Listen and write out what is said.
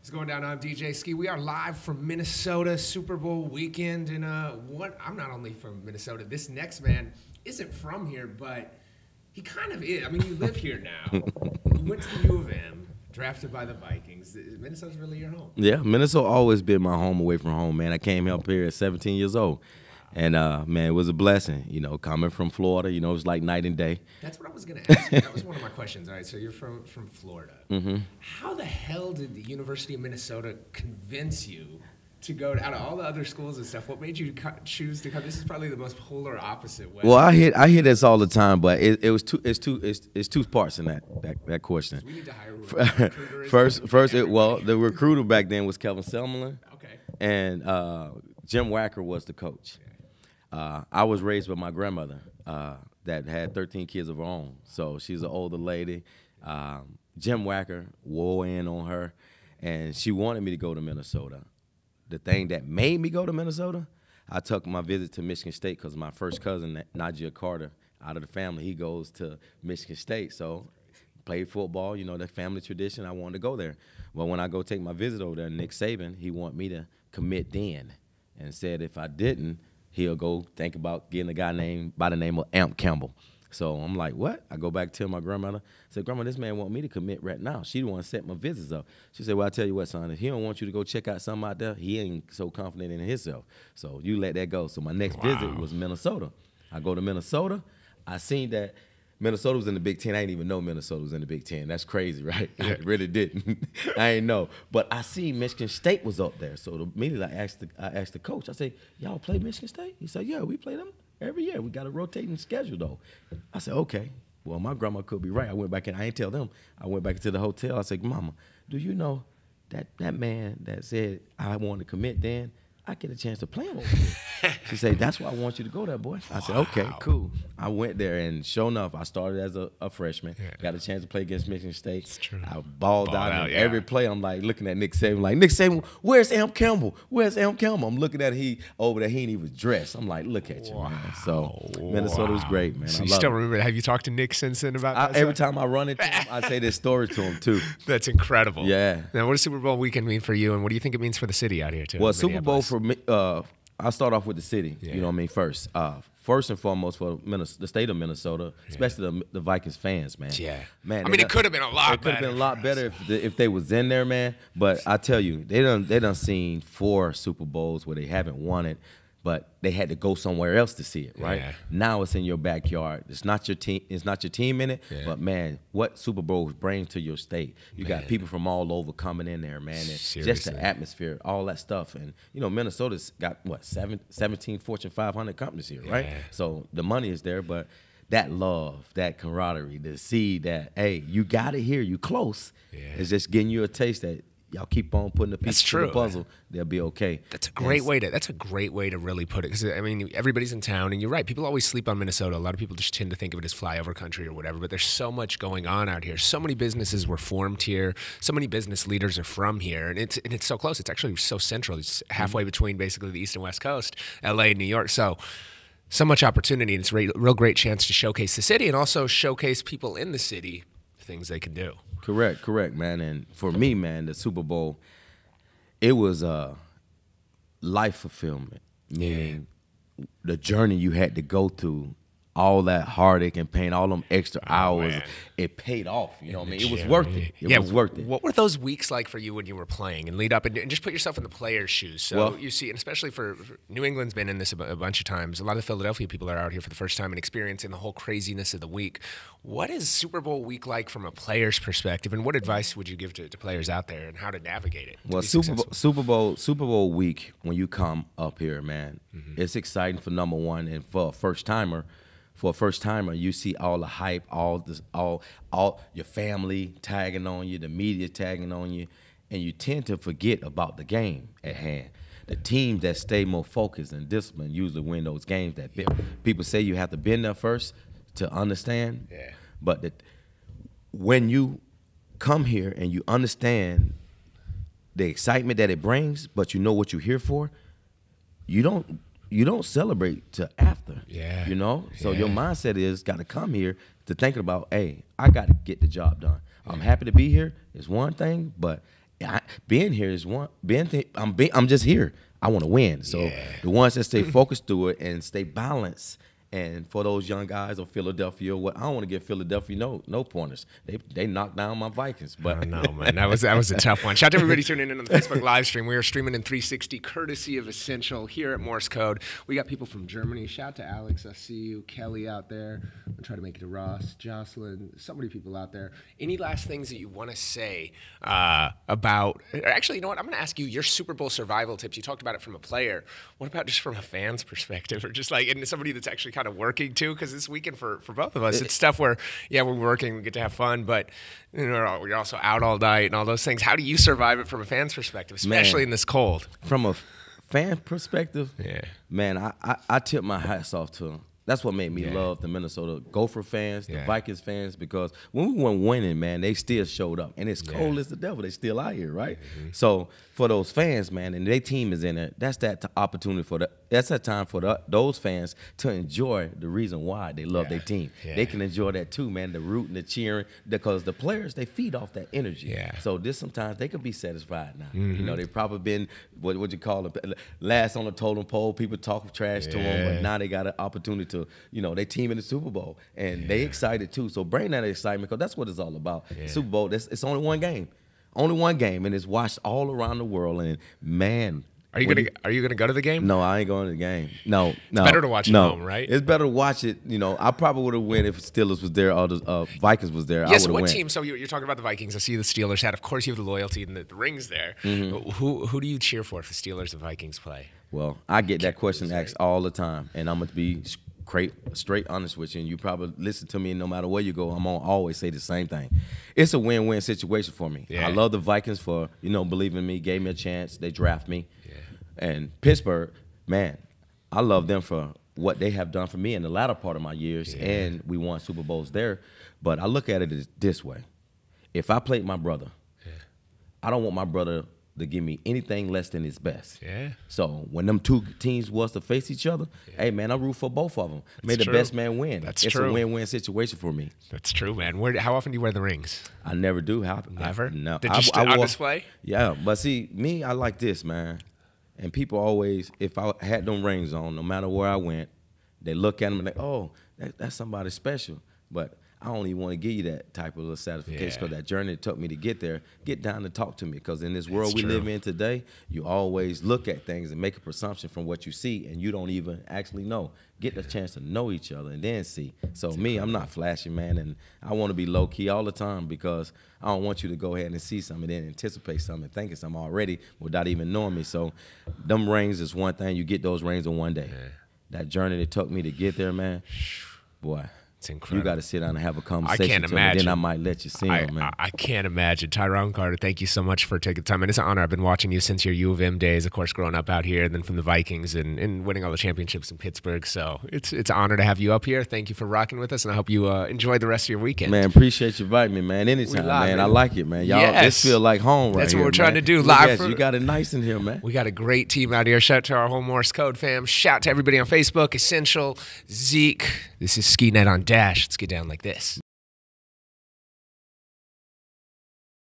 What's going down? I'm DJ Skee. We are live from Minnesota, Super Bowl weekend. And I'm not only from Minnesota. This next man isn't from here, but he kind of is. I mean, you live here now. You went to the U of M, drafted by the Vikings. Minnesota's really your home. Yeah, Minnesota always been my home away from home, man. I came up here at 17 years old. And, man, it was a blessing, you know, coming from Florida. You know, it was like night and day. That's what I was going to ask you. That was one of my questions. All right, so you're from Florida. Mm-hmm. How the hell did the University of Minnesota convince you to go out of all the other schools and stuff? What made you choose to come? This is probably the most polar opposite way. Well, I hear this all the time, but it's two parts in that question. We need to hire a recruiter. The recruiter back then was Kevin Selmerlin. Okay. And Jim Wacker was the coach. I was raised with my grandmother that had 13 kids of her own. So she's an older lady. Jim Wacker wore in on her, and she wanted me to go to Minnesota. The thing that made me go to Minnesota, I took my visit to Michigan State because my first cousin, Tyrone Carter, out of the family, he goes to Michigan State. So played football, you know, the family tradition. I wanted to go there. Well, when I go take my visit over there, Nick Saban, he wanted me to commit then and said if I didn't, he'll go think about getting a guy by the name of Amp Campbell. So I'm like, what? I go back to my grandmother. I said, Grandma, this man want me to commit right now. She the one set my visits up. She said, well, I tell you what, son, if he don't want you to go check out something out there, he ain't so confident in himself. So you let that go. So my next visit was Minnesota. I go to Minnesota. I seen that Minnesota was in the Big Ten. I didn't even know Minnesota was in the Big Ten. That's crazy, right? I really didn't. I didn't know. But I see Michigan State was up there. So immediately I asked the coach. I said, y'all play Michigan State? He said, yeah, we play them every year. We got a rotating schedule, though. I said, okay. Well, my grandma could be right. I went back in. I ain't tell them. I went back into the hotel. I said, Mama, do you know that man that said I wanted to commit then, I get a chance to play him over here. She said, that's why I want you to go there, boy. I said, okay, cool. I went there, and sure enough, I started as a freshman. Yeah. Got a chance to play against Michigan State. That's true. I balled out. Every play, I'm like looking at Nick Saban, like, Nick Saban, where's Amp Campbell? Where's Amp Campbell? I'm looking at he over there. He ain't even dressed. I'm like, look at you, man. So Minnesota was great, man. So you still remember? Have you talked to Nick since then about that? Every time I run into him, I say this story to him, too. That's incredible. Yeah. Now, what does Super Bowl weekend mean for you, and what do you think it means for the city out here, too? Well, Super Bowl for me, I'll start off with the city, you know what I mean, first. First and foremost for the state of Minnesota, especially the Vikings fans, man. Yeah. Man, I mean, it could have been a lot better. It could have been a lot better if they was in there, man. But I tell you, they done seen 4 Super Bowls where they haven't won it, but they had to go somewhere else to see it, right? Yeah. Now it's in your backyard. It's not your team. It's not your team in it. Yeah. But man, what Super Bowls bring to your state? You got people from all over coming in there, man. And just the atmosphere, all that stuff. And you know, Minnesota's got what 17 Fortune 500 companies here, right? So the money is there, but that love, that camaraderie, to see that hey, you got it here, you close. It's just getting you a taste that. Y'all keep on putting the pieces to the puzzle. They'll be okay. That's a great way to really put it. Because I mean, everybody's in town, and you're right. People always sleep on Minnesota. A lot of people just tend to think of it as flyover country or whatever. But there's so much going on out here. So many businesses were formed here. So many business leaders are from here, and it's so close. It's actually so central. It's halfway between basically the East and West Coast, L.A. and New York. So much opportunity, and it's a real great chance to showcase the city and also showcase people in the city things they can do. Correct, man. And for me, man, the Super Bowl, it was a life fulfillment. Meaning the journey you had to go through, all that heartache and pain, all them extra hours, it paid off. You know what I mean? It was worth it. It was worth it. What were those weeks like for you when you were playing and lead up? And just put yourself in the player's shoes. So you see, and especially for New England's been in this a bunch of times. A lot of Philadelphia people are out here for the first time and experiencing the whole craziness of the week. What is Super Bowl week like from a player's perspective? And what advice would you give to players out there and how to navigate it? Well, Super Bowl week, when you come up here, man, it's exciting for number one, and for a first-timer. For a first-timer, you see all the hype, all your family tagging on you, the media tagging on you, and you tend to forget about the game at hand. The teams that stay more focused and disciplined usually win those games. That people say you have to been there first to understand. Yeah. But when you come here and you understand the excitement that it brings, but you know what you're here for, you don't celebrate till after. Yeah. You know? So your mindset is got to come here to thinking about, hey, I got to get the job done. I'm happy to be here. It's one thing, but being here is one. I'm just here. I want to win. So the ones that stay focused through it and stay balanced. And for those young guys of Philadelphia, I don't want to give Philadelphia no pointers. They knocked down my Vikings. But no, man, that was a tough one. Shout out to everybody tuning in on the Facebook live stream. We are streaming in 360, courtesy of Essential here at Morsekode. We got people from Germany. Shout out to Alex. I see you, Kelly out there. I'm gonna try to make it to Ross, Jocelyn. So many people out there. Any last things that you want to say about? Actually, you know what? I'm gonna ask you your Super Bowl survival tips. You talked about it from a player. What about just from a fan's perspective, or just like and somebody that's actually kind of working too, because this weekend for both of us, it's stuff where we're working, we get to have fun, but you're also out all night and all those things. How do you survive it from a fan's perspective, especially in this cold? From a fan perspective, man, I tip my hats off to them. That's what made me love the Minnesota Gopher fans, the Vikings fans, because when we weren't winning, man, they still showed up. And it's cold as the devil. They still out here, right? So for those fans, man, and their team is in it, that's that opportunity that's that time for those fans to enjoy the reason why they love their team. They can enjoy that too, man, the rooting, the cheering, because the players, they feed off that energy. So sometimes they could be satisfied now. You know, they've probably been, what you call it, last on the totem pole, people talk trash to them, but now they got an opportunity to, they team in the Super Bowl, and they excited too. So bring that excitement, because that's what it's all about. Super Bowl, it's only one game. Only one game, and it's watched all around the world, and man. Are you gonna go to the game? No, I ain't going to the game. No. It's better to watch it at home, right? It's better to watch it. I probably would have won if Steelers was there or the Vikings was there. Yes, I what win. team? So you're talking about the Vikings. I see the Steelers hat. Of course, you have the loyalty and the rings there. Who do you cheer for if the Steelers and Vikings play? Well, I get that question asked all the time, and I'm going to be straight honest with you, and you probably listen to me, and no matter where you go, I'm going to always say the same thing. It's a win-win situation for me. I love the Vikings for, believing in me, gave me a chance. They draft me. And Pittsburgh, man, I love them for what they have done for me in the latter part of my years, and we won Super Bowls there. But I look at it this way. If I played my brother, I don't want my brother to give me anything less than his best. So when them two teams was to face each other, hey, man, I root for both of them. May the best man win. It's a win-win situation for me. That's true, man. How often do you wear the rings? I never do. Never? No. Did you on display? Yeah, but see, me, I like this, man. And people always, if I had them rings on, no matter where I went, they look at them and they, oh, that's somebody special. But I don't even want to give you that type of little satisfaction, because that journey it took me to get there, get down to talk to me. Because in this world we live in today, you always look at things and make a presumption from what you see, and you don't even actually know. Get the chance to know each other and then see. So I'm not flashy, man, and I want to be low-key all the time, because I don't want you to go ahead and see something and then anticipate something, thinking something already without even knowing me. So them rings is one thing. You get those rings in one day. That journey that took me to get there, man, boy. It's incredible. You got to sit down and have a conversation. I can't imagine. Then I might let you see them, man. I can't imagine. Tyrone Carter, thank you so much for taking the time. And it's an honor. I've been watching you since your U of M days, of course, growing up out here, and then from the Vikings and winning all the championships in Pittsburgh. So it's an honor to have you up here. Thank you for rocking with us, and I hope you enjoy the rest of your weekend. Man, appreciate you inviting me, man. Anytime, man. I like it, man. Y'all, this feel like home right here. That's what we're trying to do. Live. You got it nice in here, man. We got a great team out here. Shout out to our whole Morsekode fam. Shout out to everybody on Facebook, Essential, Zeke. This is Skee Net on Dash. Let's get down like this.